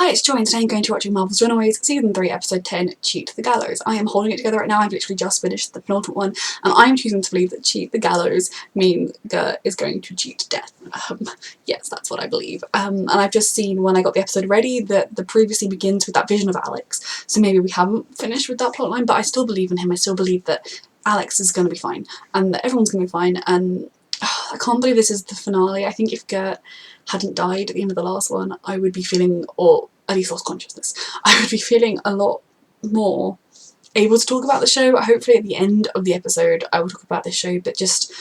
Hi, it's Joy, and today I'm going to be watching Marvel's Runaways, Season 3, Episode 10, Cheat the Gallows. I am holding it together right now. I've literally just finished the penultimate one, and I'm choosing to believe that Cheat the Gallows means Gert is going to cheat death. Yes, that's what I believe. And I've just seen, when I got the episode ready, that the previously begins with that vision of Alex, so maybe we haven't finished with that plotline, but I still believe in him. I still believe that Alex is going to be fine, and that everyone's going to be fine, and I can't believe this is the finale. I think if Gert hadn't died at the end of the last one, I would be feeling, or at least lost consciousness, I would be feeling a lot more able to talk about the show. Hopefully at the end of the episode I will talk about this show, but just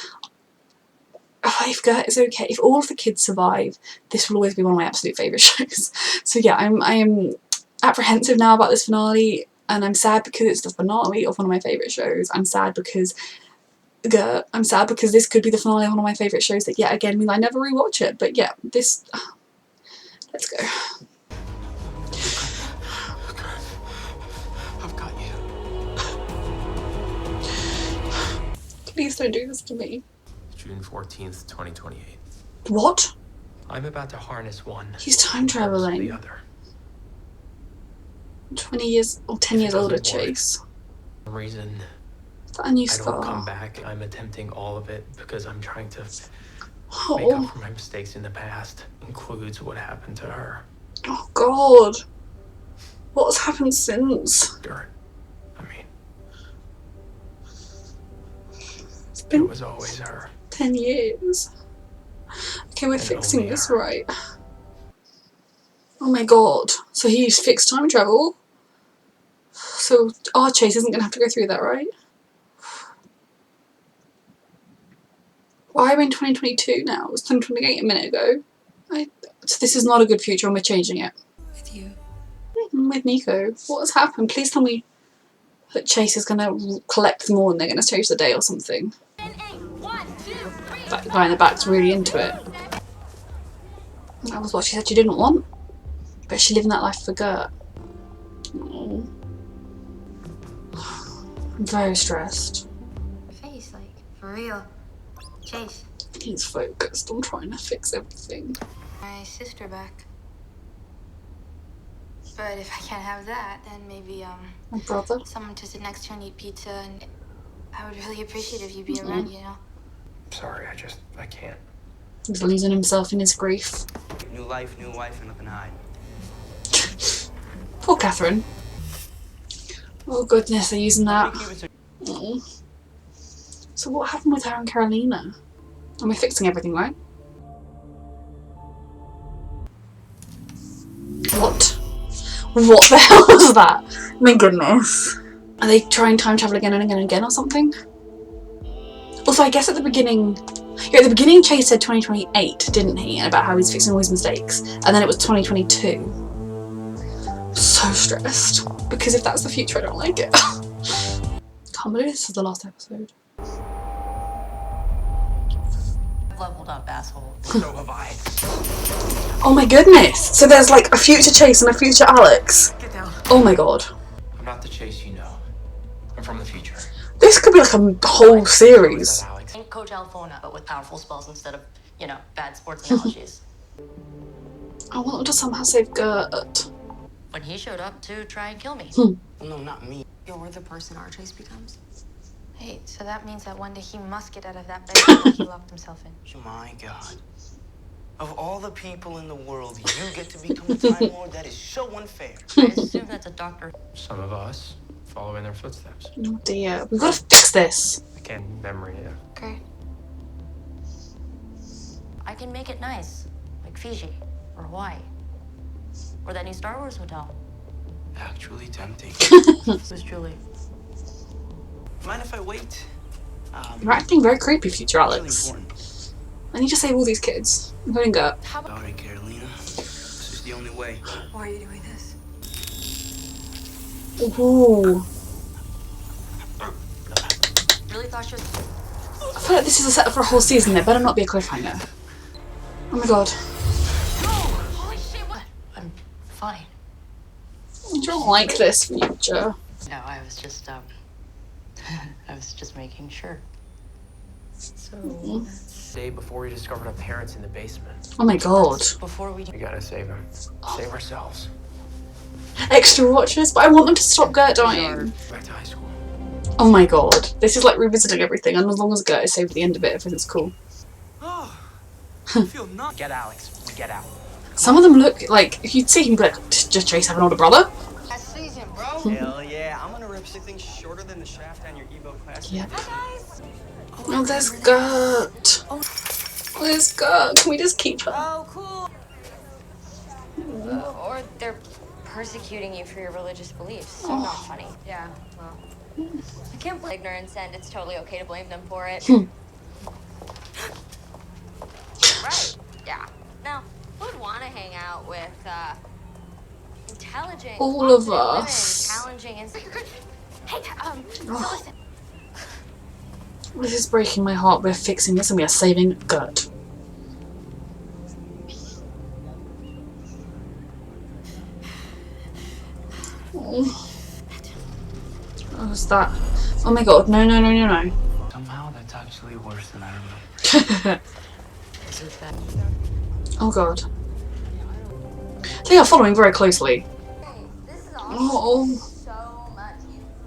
if Gert is okay, if all of the kids survive, this will always be one of my absolute favourite shows. So yeah, I am apprehensive now about this finale, and I'm sad because it's the finale of one of my favourite shows. I'm sad because I'm sad because this could be the finale of one of my favourite shows that yet again means I never rewatch it. But yeah, this... let's go. I've got you. Please don't do this to me. June 14th, 2028. What? I'm about to harness one. He's time travelling. The other. 20 years or 10 years older Chase. For some reason Is that a new I scar? don't come back. I'm attempting all of it because I'm trying to make Oh. up for my mistakes in the past. Includes what happened to her. Oh god. What's happened since? Gert. I mean, It's been it was always her. 10 years. Okay, we're And fixing only this her. right. Oh my god. So he's fixed time travel. So our Chase isn't going to have to go through that, right? Why are we in 2022 now? It was 2028 a minute ago. So this is not a good future and we're changing it. With you. With Nico. What has happened? Please tell me that Chase is going to collect them all and they're going to change the day or something. That guy in the back's really into it. That was what she said she didn't want. But she's living that life for Gert. Oh. I'm very stressed. Face, like, for real. Chase. He's focused on trying to fix everything. My sister back. But if I can't have that, then maybe, My brother. someone to sit next to and eat pizza, and I would really appreciate if you'd be around, you know? Sorry, I can't. He's losing himself in his grief. New life, new wife, and nothing to hide. Poor Catherine. Oh goodness, they're using that. Oh. So what happened with her and Carolina? And we're fixing everything, right? What? What the hell was that? My goodness. Are they trying time travel again and again and again or something? Also, I guess at the beginning... yeah, at the beginning Chase said 2028, didn't he? About how he's fixing all his mistakes. And then it was 2022. So stressed. Because if that's the future, I don't like it. Can't believe this is the last episode. Leveled up, asshole. So have I. Oh my goodness! So there's like a future Chase and a future Alex. Get down. Oh my god. I'm not the Chase you know. I'm from the future. This could be like a whole series. Alex. Think Coach Alphona, but with powerful spells instead of, you know, bad sports analogies. I want them to somehow save Gert. When he showed up to try and kill me. No, not me. You're the person our Chase becomes? Hey, so that means that one day he must get out of that bed that he locked himself in. My God. Of all the people in the world, you get to become a Time Lord? That is so unfair. I assume that's a doctor. Some of us follow in their footsteps. Oh dear. We've got to fix this. I can't memory it. Okay. I can make it nice. Like Fiji or Hawaii. Or that new Star Wars hotel. Actually tempting. Who's Julie? Mind if I wait? You're acting very creepy, future Really Alex. important. I need to save all these kids, including Gert. Sorry, Carolina. This is the only way. Why are you doing this? Ooh. Really thought she was... I feel like this is a setup for a whole season. There better not be a cliffhanger. Oh my god. Holy shit, what? I'm fine. I don't like this future. No, I was just, I was just making sure. So... Day before we discovered our parents in the basement. Oh my god. Before we... We gotta save them. Save ourselves. extra watches, but I want them to stop Gert dying. Back to high school. Oh my god, this is like revisiting everything, and as long as Gert is saved at the end of it, everything's cool. Oh, I feel not. Get Alex. We get out. Some of them look like, if you'd see him be like, just Chase have an older brother. That's season, bro. Hell yeah, I'm gonna rip something shorter than the shaft on your Evo class. Yep. Oh, there's Gert. Oh, there's Gert. Can we just keep her? Oh, cool. Or they're persecuting you for your religious beliefs. So not funny. Yeah, well. I can't blame ignorance, and it's totally okay to blame them for it. Right, yeah. Now, who would want to hang out with, intelligent, All of confident us. women, challenging, and... Hey, so listen. This is breaking my heart. We're fixing this and we are saving Gert. Oh. What was that? Oh my god, no, no, no, no, no. Somehow that's actually worse than I remember. Is it that? Oh god. They are following very closely. Hey, this is Oh, so much.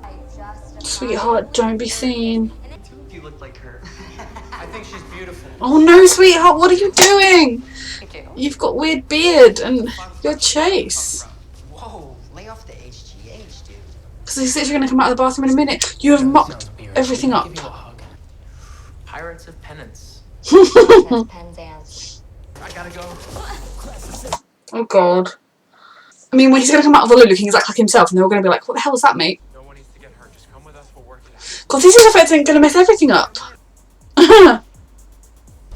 I just... sweetheart, don't be seen. You look like her. I think she's beautiful. Oh no, sweetheart, what are you doing? You do. You've got weird beard and you're Chase. Whoa, lay off the HGH, dude. Because he's literally going to come out of the bathroom in a minute. You have mucked everything up. Give you a hug. Pirates of Penance. Penzance. I gotta go. Oh god. I mean, when he's going to come out of the loo looking exactly like himself, and they're all going to be like, what the hell was that, mate? No one needs to get hurt. Just come with us. We'll work it out. God, these effects are going to mess everything up. The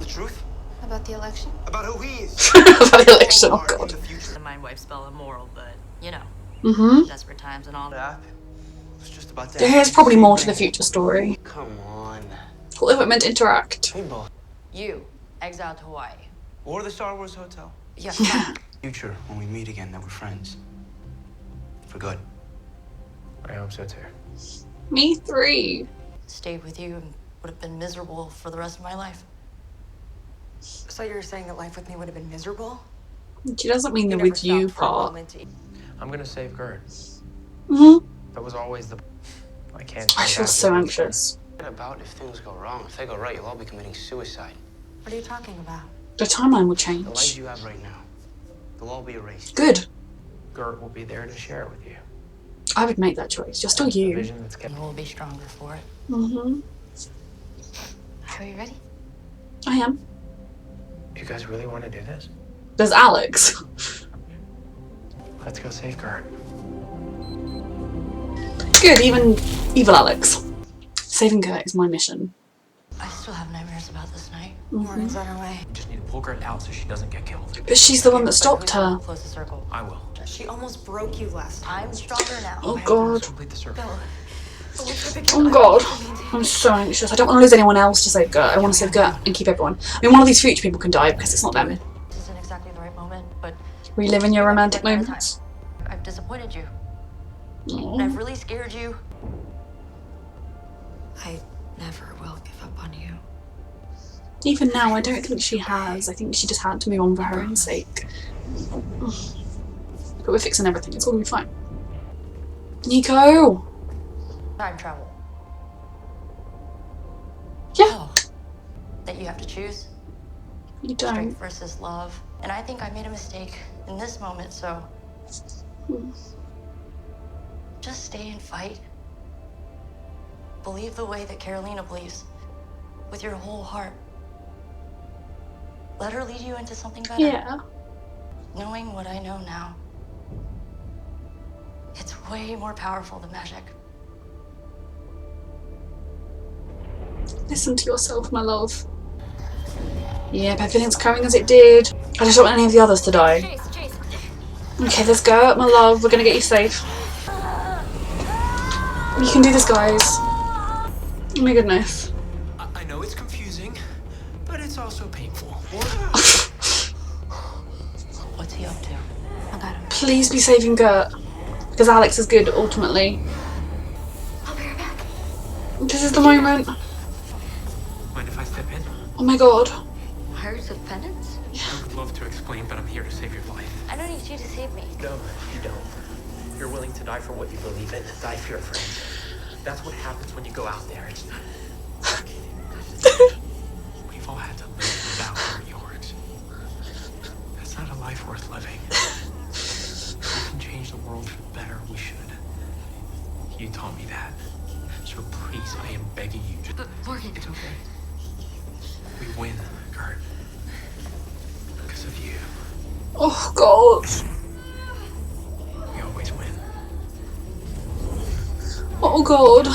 truth? About the election? About who he is. About the election, oh god. In the future. My wife spell immoral, but you know, Mm-hmm. desperate times and all. That was just about that. There's probably more to the future story. Come on. What if it meant to interact? We both. You, exiled to Hawaii. Or the Star Wars Hotel. Yeah. Future, when we meet again, that we're friends. For good. I hope so too. Me 3. Stayed with you and would have been miserable for the rest of my life. So you're saying that life with me would have been miserable? She doesn't mean the never with you stopped for a part. moment to- I'm gonna save Gert. Mm-hmm. That was always the. I can't. I change feel that. so anxious. What about if things go wrong? If they go right, you'll all be committing suicide. What are you talking about? The timeline will The lives change. you have right now, they'll all be erased. Good. Gert will be there to share it with you. I would make that choice. You're still That's the you. vision that's kept. You will be stronger for it. Mm-hmm. Are you ready? I am. You guys really want to do this? There's Alex. Let's go save Gert. Good, even evil Alex. Saving Gert is my mission. I still have nightmares about this night. Morning's on her way. We just need to pull Gert out so she doesn't get killed. But she's the one that But stopped who's gonna her. Close the circle. I will. She almost broke you last time. I'm stronger now. Oh Let's god. complete the circle. Oh god. I'm so anxious. I don't want to lose anyone else to save Gert. I want to save Gert and keep everyone. I mean, one of these future people can die because it's not them. This isn't exactly the right moment, but Reliving your romantic One at a time. moments. I've disappointed you. And Aw. I've really scared you. I never will give up on you. Even now, I don't think she has. I think she just had to move on for her own sake. But we're fixing everything. It's all gonna be fine. Nico! Time travel. Yeah, Oh. That you have to choose. you don't. Strength versus love. And I think I made a mistake in this moment, so just stay and fight. Believe the way that Carolina believes, with your whole heart. Let her lead you into something better. Yeah. Knowing what I know now, it's way more powerful than magic. Listen to yourself, my love. Yep, everything's going as it did. I just don't want any of the others to die. Chase. Okay, let's go, my love. We're gonna get you safe. You can do this, guys. Oh my goodness. I know it's confusing, but it's also painful. What's he up to? I got him. Please be saving Gert. Because Alex is good, ultimately. I'll be right back. This is the moment. Mind if I step in? Oh my god. Pirates of Penance? I would love to explain, but I'm here to save your life. I don't need you to save me. No, you don't. willing to die for what you believe in, die for your friends. That's what happens when you go out there. We've all had to live without our yours. That's not a life worth living. If we can change the world for the better, we should. You taught me that. So please, I am begging you. But Morgan... It's okay. We win, Kurt. Because of you. Oh god. We always win. Oh god.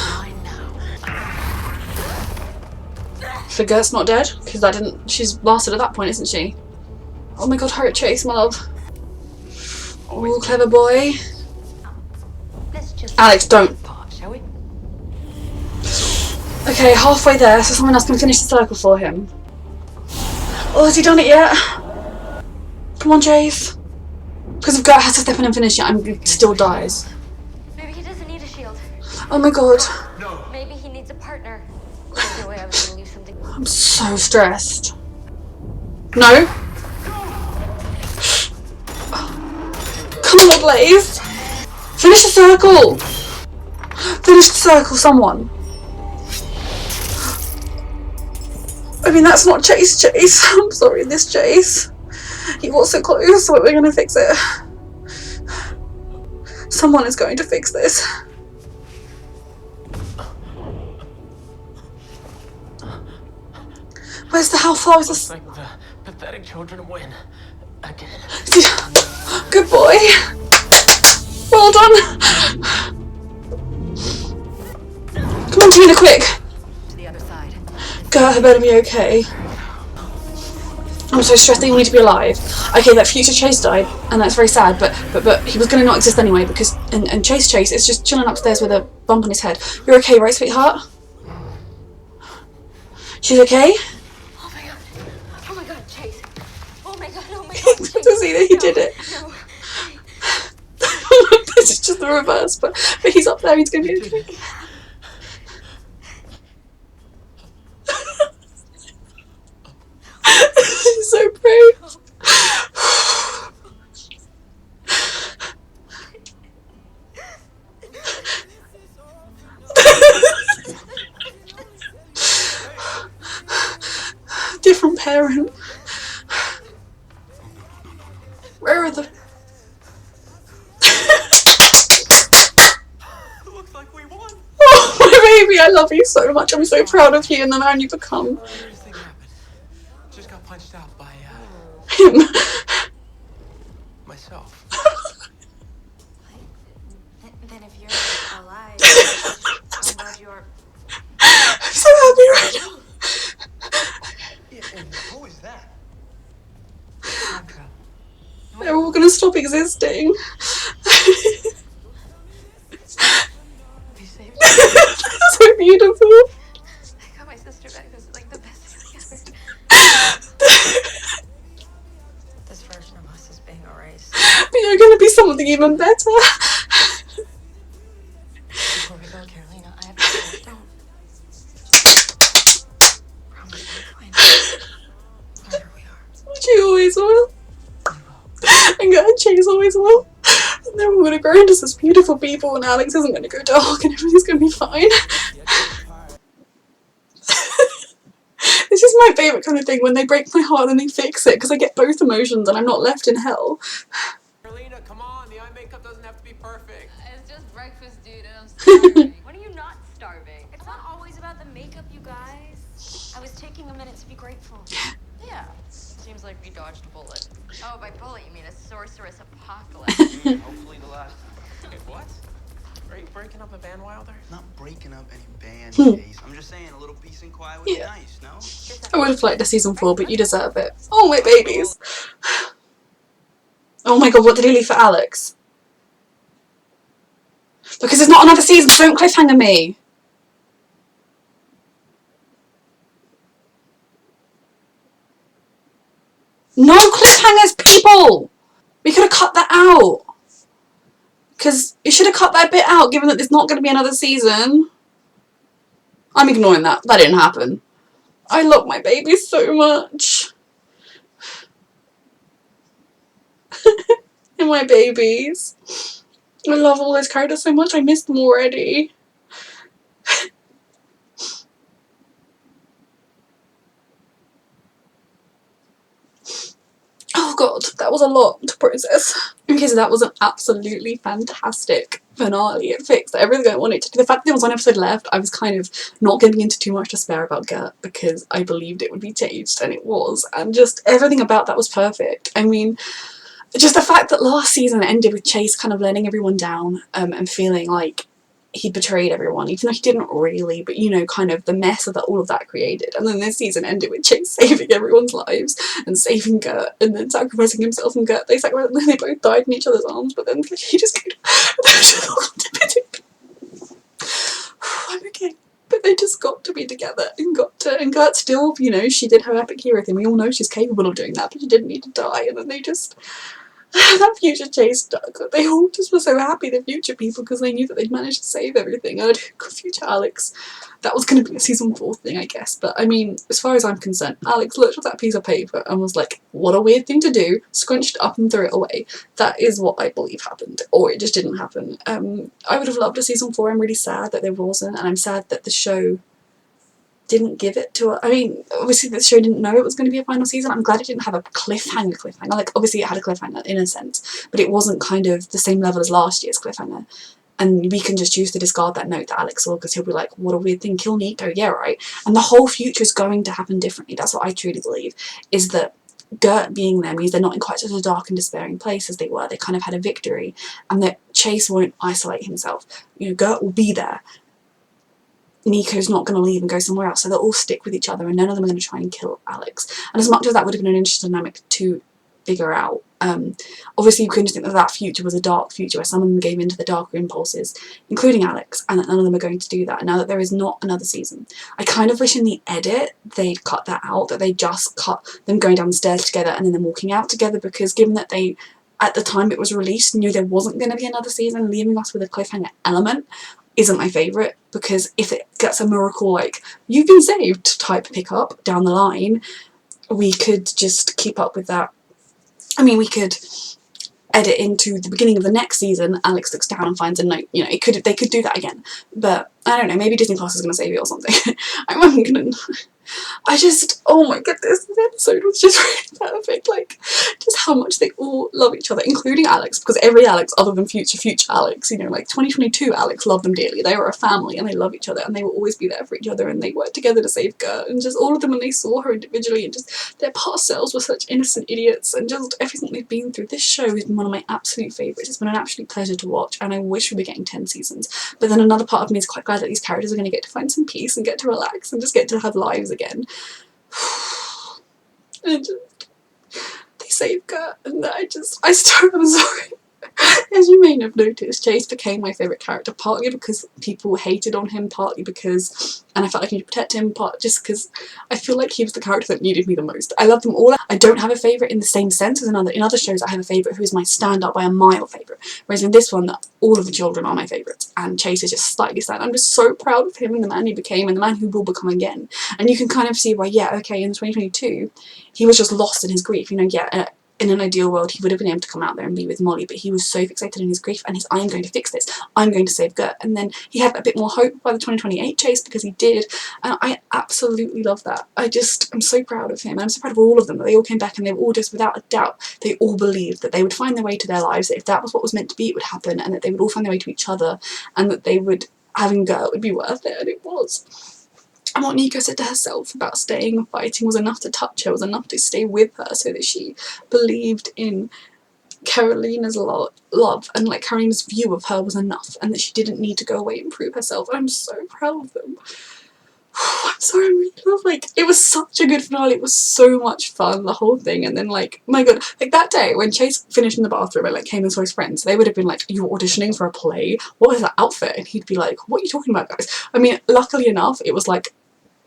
So Gert's not dead? Because that didn't... She's lasted at that point, isn't she? Oh my god, hurry Chase, my love. Oh, clever boy. Let's just... Alex, don't. Shall we? Okay, halfway there, so someone else can finish the circle for him. Oh, has he done it yet? Come on, Chase. Because if Gert has to step in and finish it, he still dies. Maybe he doesn't need a shield. Oh my god. Maybe he needs a partner. Either way, I was gonna leave something. I'm so stressed. No? Come on, Blaze. Finish the circle. Finish the circle, someone. I mean, that's not Chase. I'm sorry, this Chase. He was so close, but we're gonna fix it. Someone is going to fix this. Where's the... How far is this? Looks like the pathetic children win. Again. Good boy. Well done. Come on, Tina, quick. To the other side. Gert had better be okay. I'm so stressed that you need to be alive. Okay, that future Chase died, and that's very sad, but he was going to not exist anyway, because... And Chase is just chilling upstairs with a bump on his head. You're okay, right, sweetheart? She's okay? Oh my god. Oh my god, Chase. Oh my god, oh my god, Chase. To see that he did it. No. This is just the reverse, but he's up there, he's going to be okay. She's so brave. Different parent. Where are the... Looks like we won. Oh, my baby, I love you so much. I'm so proud of you and the man you've become. Weirdest thing happened. Just got punched out by Him. myself. Then if you're alive, I'm glad you are. I'm so happy right now. Yeah, and who is that? Contra. They're all gonna stop existing. We saved So beautiful. I got my sister back. This is like the best feeling ever. This version of us is being erased. But you're gonna be something even better. Before we go, Carolina, I have to say, don't. Promise we'll find out. Wherever we are. She always will. And God, Chase always will. And then we're gonna grow into such beautiful people, and Alex isn't gonna go dark, and everything's gonna be fine. This is my favourite kind of thing, when they break my heart and they fix it, because I get both emotions and I'm not left in hell. Carolina, come on. The eye makeup doesn't have to be perfect. It's just breakfast, dude, and I'm starving. When are you not starving? It's not always about the makeup, you guys. I was taking a minute to be grateful. Yeah. Seems like we dodged a bullet. Oh, by bullet you mean a sorceress apocalypse. Hopefully the last. Wait, what? Are you breaking up the Van Wilder? Not breaking up any band, Chase. I'm just saying a little peace and quiet would be Yeah. nice, no? I would have liked a season 4, but you deserve it. Oh, my babies. Oh my god, what did he leave for Alex? Because there's not another season, don't cliffhanger me. No cliffhangers, people! We could have cut that out. Because you should have cut that bit out, given that there's not going to be another season. I'm ignoring that. That didn't happen. I love my baby so much. And my babies. I love all those characters so much, I miss them already. Oh god, that was a lot to process. Okay, so that was an absolutely fantastic finale. It fixed everything I wanted to. The fact that there was one episode left, I was kind of not getting into too much despair about Gert because I believed it would be changed, and it was. And just everything about that was perfect. I mean, just the fact that last season ended with Chase kind of letting everyone down and feeling like he betrayed everyone, even though he didn't really, but you know, kind of the mess that all of that created. And then this season ended with Chase saving everyone's lives and saving Gert and then sacrificing himself and Gert. They both died in each other's arms, but then he just I'm okay. But they just got to be together and Gert still, you know, she did her epic hero thing. We all know she's capable of doing that, but she didn't need to die. And then they just that future chase stuck. They all just were so happy, the future people, because they knew that they'd managed to save everything. And future Alex, that was going to be a season 4 thing, I guess. But I mean, as far as I'm concerned, Alex looked at that piece of paper and was like, what a weird thing to do, scrunched it up and threw it away. That is what I believe happened, or it just didn't happen. I would have loved a season 4. I'm really sad that there wasn't, and I'm sad that the show didn't give it to her. I mean, obviously the show didn't know it was going to be a final season. I'm glad it didn't have a cliffhanger. Like, obviously it had a cliffhanger in a sense, but it wasn't kind of the same level as last year's cliffhanger. And we can just choose to discard that note that Alex saw, because he'll be like, what a weird thing, kill Nico, yeah, right. And the whole future is going to happen differently. That's what I truly believe, is that Gert being there means they're not in quite such a dark and despairing place as they were. They kind of had a victory, and that Chase won't isolate himself. You know, Gert will be there. Nico's not going to leave and go somewhere else, so they'll all stick with each other and none of them are going to try and kill Alex. And as much as that would have been an interesting dynamic to figure out, obviously you couldn't think that that future was a dark future where some of them gave into the darker impulses, including Alex, and that none of them are going to do that. And now that there is not another season, I kind of wish in the edit they'd cut that out, that they just cut them going down the stairs together and then them walking out together, because given that they, at the time it was released, knew there wasn't going to be another season, leaving us with a cliffhanger element isn't my favourite, because if it gets a miracle like you've been saved type pickup down the line, we could just keep up with that. I mean, we could edit into the beginning of the next season, Alex looks down and finds a note, you know, they could do that again, but I don't know, maybe Disney Plus is going to save it or something. I'm gonna, I just, oh my goodness, this episode was just really perfect, like, just how much they all love each other, including Alex, because every Alex other than future Alex, you know, like 2022 Alex loved them dearly, they were a family and they love each other and they will always be there for each other and they work together to save Gert, and just all of them when they saw her individually and just their past selves were such innocent idiots, and just everything they've been through. This show has been one of my absolute favourites. It's been an absolute pleasure to watch, and I wish we were getting 10 seasons, but then another part of me is quite glad that these characters are going to get to find some peace and get to relax and just get to have lives again. And just, they saved Gert, and I still, I'm sorry. As you may have noticed, Chase became my favourite character, partly because people hated on him, partly because, and I felt like I needed to protect him, part just because I feel like he was the character that needed me the most. I love them all. I don't have a favourite in the same sense as in other shows. I have a favourite who is my stand-up by a mile favourite, whereas in this one, all of the children are my favourites, and Chase is just slightly sad. I'm just so proud of him and the man he became and the man who will become again. And you can kind of see why, yeah, okay, in 2022, he was just lost in his grief, you know, yeah, in an ideal world, he would have been able to come out there and be with Molly, but he was so fixated in his grief and his, I'm going to fix this, I'm going to save Gert. And then he had a bit more hope by the 2028 chase, because he did, and I absolutely love that. I'm so proud of him, and I'm so proud of all of them, that they all came back and they were all just, without a doubt, they all believed that they would find their way to their lives, that if that was what was meant to be, it would happen, and that they would all find their way to each other, and that they would, having Gert would be worth it, and it was. And what Nico said to herself about staying and fighting was enough to touch her, was enough to stay with her, so that she believed in Carolina's love, and like Carolina's view of her was enough, and that she didn't need to go away and prove herself. And I'm so proud of them. I'm sorry, I'm really proud. Like, it was such a good finale, it was so much fun, the whole thing. And then, like, my god, like that day when Chase finished in the bathroom and like came and saw his friends, they would have been like, you were auditioning for a play? What was that outfit? And he'd be like, what are you talking about, guys? I mean, luckily enough, it was like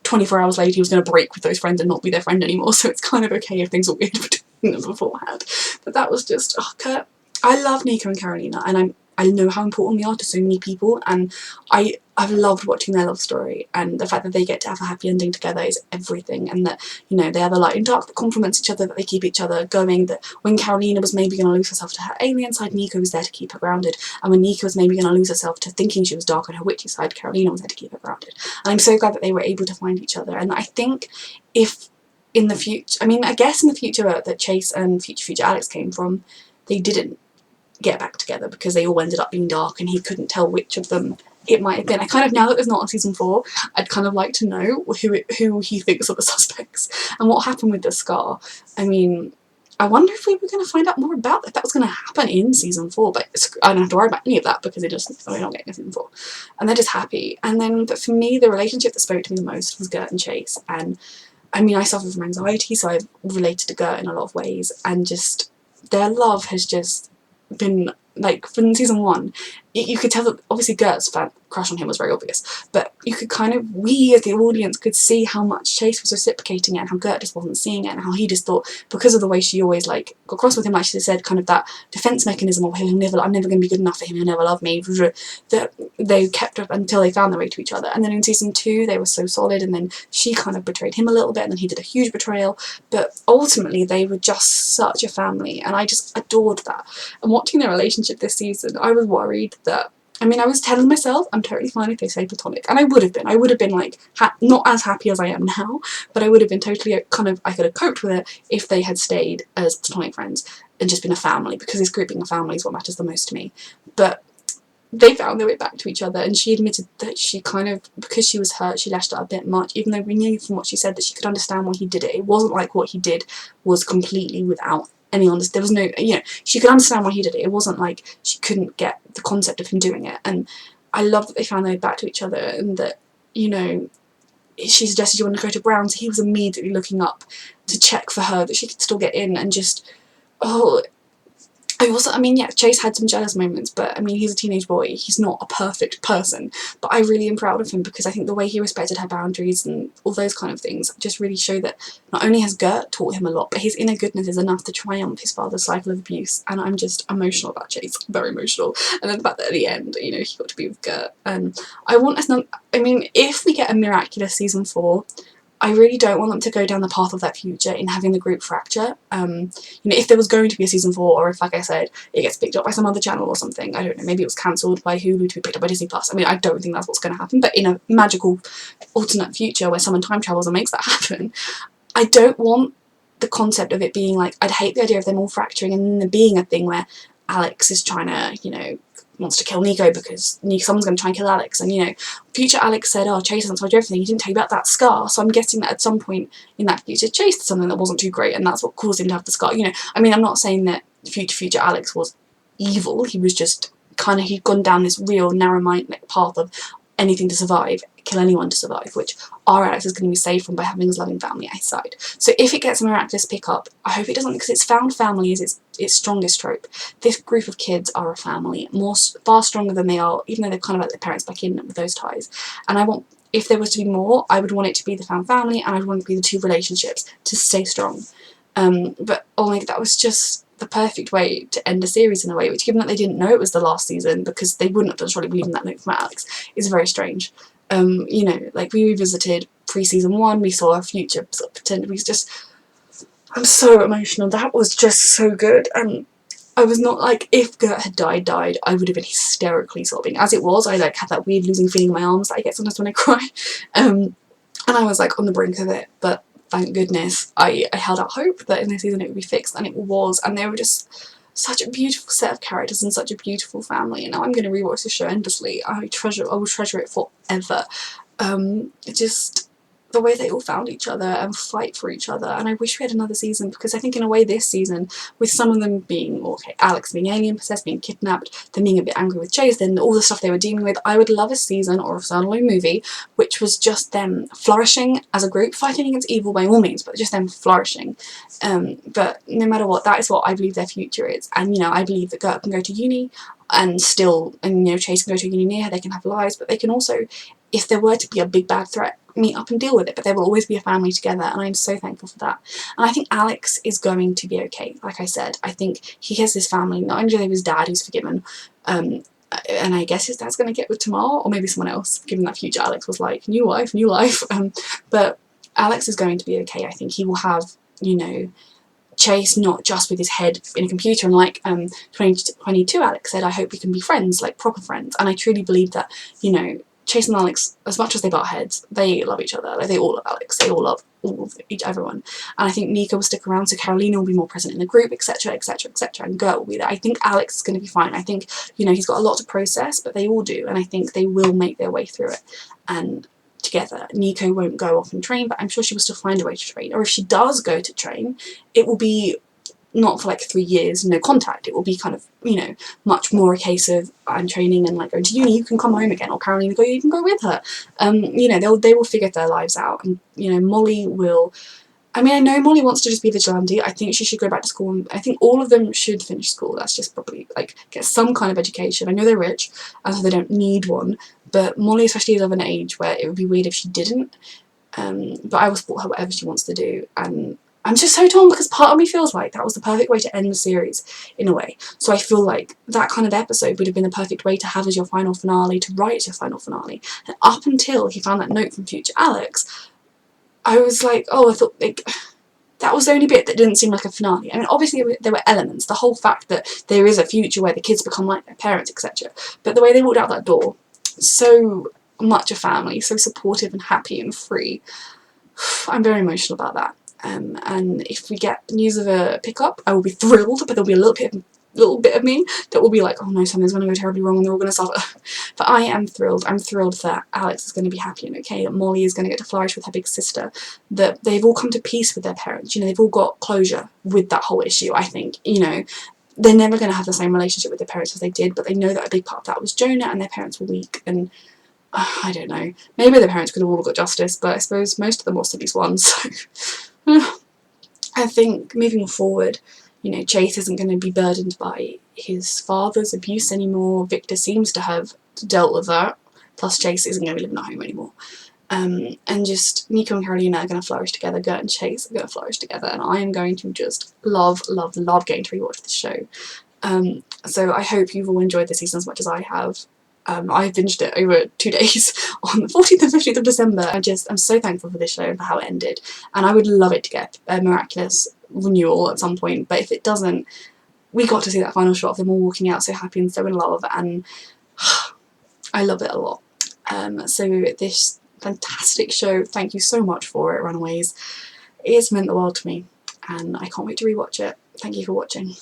24 hours later he was going to break with those friends and not be their friend anymore, so it's kind of okay if things were weird between them beforehand. But that was just, oh, Kurt. I love Nico and Carolina, and I know how important they are to so many people, and I I've loved watching their love story, and the fact that they get to have a happy ending together is everything, and that, you know, they have a light and dark that complements each other, that they keep each other going, that when Carolina was maybe going to lose herself to her alien side, Nico was there to keep her grounded, and when Nico was maybe going to lose herself to thinking she was dark on her witchy side, Carolina was there to keep her grounded. And I'm so glad that they were able to find each other, and I think if in the future, I mean, I guess in the future that Chase and future Alex came from, they didn't get back together because they all ended up being dark and he couldn't tell which of them it might have been. I kind of, now that there's not a season 4, I'd kind of like to know who he thinks are the suspects and what happened with the scar. I mean, I wonder if we were going to find out more about that, if that was going to happen in season 4, but I don't have to worry about any of that because we're not getting a season 4. And they're just happy. And then, but for me, the relationship that spoke to me the most was Gert and Chase. And I mean, I suffer from anxiety, so I've related to Gert in a lot of ways, and just their love has just been, like, from season 1, you could tell that obviously Gert's crush on him was very obvious, but you could kind of, we as the audience could see how much Chase was reciprocating it and how Gert just wasn't seeing it, and how he just thought, because of the way she always, like, got cross with him, like she said, kind of that defence mechanism of, I'm never going to be good enough for him, he'll never love me, that they kept up until they found their way to each other. And then in season 2 they were so solid, and then she kind of betrayed him a little bit, and then he did a huge betrayal, but ultimately they were just such a family, and I just adored that. And watching their relationship this season, I was worried that, I mean, I was telling myself I'm totally fine if they stay platonic, and I would have been like, not as happy as I am now, but I would have been totally kind of, I could have coped with it if they had stayed as platonic friends and just been a family, because this group being a family is what matters the most to me. But they found their way back to each other, and she admitted that she kind of, because she was hurt, she lashed out a bit much, even though we knew from what she said that she could understand why he did it. It wasn't like what he did was completely without any understanding. There was no, you know, she could understand why he did it. It wasn't like she couldn't get the concept of him doing it. And I love that they found their way back to each other, and that, you know, she suggested you want to go to Brown's. He was immediately looking up to check for her that she could still get in, and just, oh, I mean, yeah, Chase had some jealous moments, but I mean, he's a teenage boy, he's not a perfect person, but I really am proud of him, because I think the way he respected her boundaries and all those kind of things just really show that not only has Gert taught him a lot, but his inner goodness is enough to triumph his father's cycle of abuse. And I'm just emotional about Chase, very emotional. And then the fact that at the end, you know, he got to be with Gert, and I want us not, I mean, if we get a miraculous season 4, I really don't want them to go down the path of that future in having the group fracture. You know, if there was going to be a season 4, or if, like I said, it gets picked up by some other channel or something, I don't know, maybe it was cancelled by Hulu to be picked up by Disney+. I mean, I don't think that's what's going to happen, but in a magical alternate future where someone time travels and makes that happen, I don't want the concept of it being like, I'd hate the idea of them all fracturing and then there being a thing where Alex is trying to, you know, wants to kill Nico because someone's going to try and kill Alex, and, you know, future Alex said, oh, Chase hasn't told you everything, he didn't tell you about that scar, so I'm guessing that at some point in that future Chase did something that wasn't too great, and that's what caused him to have the scar. You know, I mean, I'm not saying that future Alex was evil, he was just kind of, he'd gone down this real narrow-minded path of anything to survive, kill anyone to survive, which our Alex is going to be saved from by having his loving family at his side. So if it gets a miraculous pickup, I hope it doesn't, because it's found family is its strongest trope. This group of kids are a family, far stronger than they are, even though they've kind of let their parents back in with those ties. And I want, if there was to be more, I would want it to be the found family, and I'd want it to be the two relationships to stay strong. But oh my god, that was just the perfect way to end a series in a way, which, given that they didn't know it was the last season, because they wouldn't have done surely believing that note from Alex, is very strange. You know, like, we revisited pre-season 1, we saw a future sort of pretend, we just, I'm so emotional, that was just so good. And I was not, like, if Gert had died, I would have been hysterically sobbing. As it was, I, like, had that weird losing feeling in my arms that I get sometimes when I cry, and I was, like, on the brink of it, but thank goodness I held out hope that in this season it would be fixed, and it was, and they were just such a beautiful set of characters and such a beautiful family. And now I'm going to rewatch this show endlessly. I will treasure it forever. Just the way they all found each other and fight for each other, and I wish we had another season, because I think in a way this season, with some of them being, okay, Alex being alien possessed, being kidnapped, them being a bit angry with Chase, then all the stuff they were dealing with, I would love a season or a standalone movie which was just them flourishing as a group, fighting against evil by all means, but just them flourishing. But no matter what, that is what I believe their future is. And, you know, I believe that Gert can go to uni and still, and, you know, Chase can go to a uni near her, they can have lives, but they can also, if there were to be a big bad threat, meet up and deal with it, but they will always be a family together, and I'm so thankful for that. And I think Alex is going to be okay. Like I said, I think he has this family, not only do they have his dad who's forgiven, and I guess his dad's going to get with Tamar, or maybe someone else, given that future Alex was like, new life, new life. But Alex is going to be okay. I think he will have, you know, Chase not just with his head in a computer, and like 2022 Alex said, I hope we can be friends, like proper friends. And I truly believe that, you know, Chase and Alex, as much as they butt heads, they love each other. Like, they all love Alex, they all love everyone. And I think Nico will stick around, so Carolina will be more present in the group, etc, etc, etc, and Gert will be there. I think Alex is going to be fine. I think, you know, he's got a lot to process, but they all do, and I think they will make their way through it. And together, Nico won't go off and train, but I'm sure she will still find a way to train. Or if she does go to train, it will be not for like 3 years, no contact. It will be kind of, you know, much more a case of I'm training and like going to uni, you can come home again, or Carolina, you can go with her. You know, they will figure their lives out, and you know, Molly will. I mean, I know Molly wants to just be vigilante. I think she should go back to school, and I think all of them should finish school. That's just probably like get some kind of education. I know they're rich, and so they don't need one. But Molly, especially, is of an age where it would be weird if she didn't. But I will support her whatever she wants to do, and I'm just so torn because part of me feels like that was the perfect way to end the series in a way. So I feel like that kind of episode would have been the perfect way to have as your final finale, to write as your final finale. And up until he found that note from future Alex, I was like, oh, I thought like that was the only bit that didn't seem like a finale. I mean, obviously there were elements, the whole fact that there is a future where the kids become like their parents, etc. But the way they walked out that door, so much a family, so supportive and happy and free. I'm very emotional about that. And if we get news of a pickup, I will be thrilled, but there'll be a little bit of me that will be like, oh no, something's going to go terribly wrong and they're all going to suffer. But I am thrilled. I'm thrilled that Alex is going to be happy and okay, that Molly is going to get to flourish with her big sister, that they've all come to peace with their parents. You know, they've all got closure with that whole issue, I think. You know, they're never going to have the same relationship with their parents as they did, but they know that a big part of that was Jonah, and their parents were weak, and I don't know. Maybe their parents could have all got justice, but I suppose most of them lost at least one, so I think moving forward, you know, Chase isn't going to be burdened by his father's abuse anymore. Victor seems to have dealt with that, plus Chase isn't going to be living at home anymore. And just Nico and Carolina are going to flourish together, Gert and Chase are going to flourish together, and I am going to just love getting to rewatch this show. So I hope you've all enjoyed the season as much as I have. I binged it over 2 days on the 14th and 15th of December. I'm so thankful for this show and for how it ended, and I would love it to get a miraculous renewal at some point, but if it doesn't, we got to see that final shot of them all walking out so happy and so in love, and I love it a lot. So this fantastic show, thank you so much for it, Runaways. It's meant the world to me, and I can't wait to rewatch it. Thank you for watching.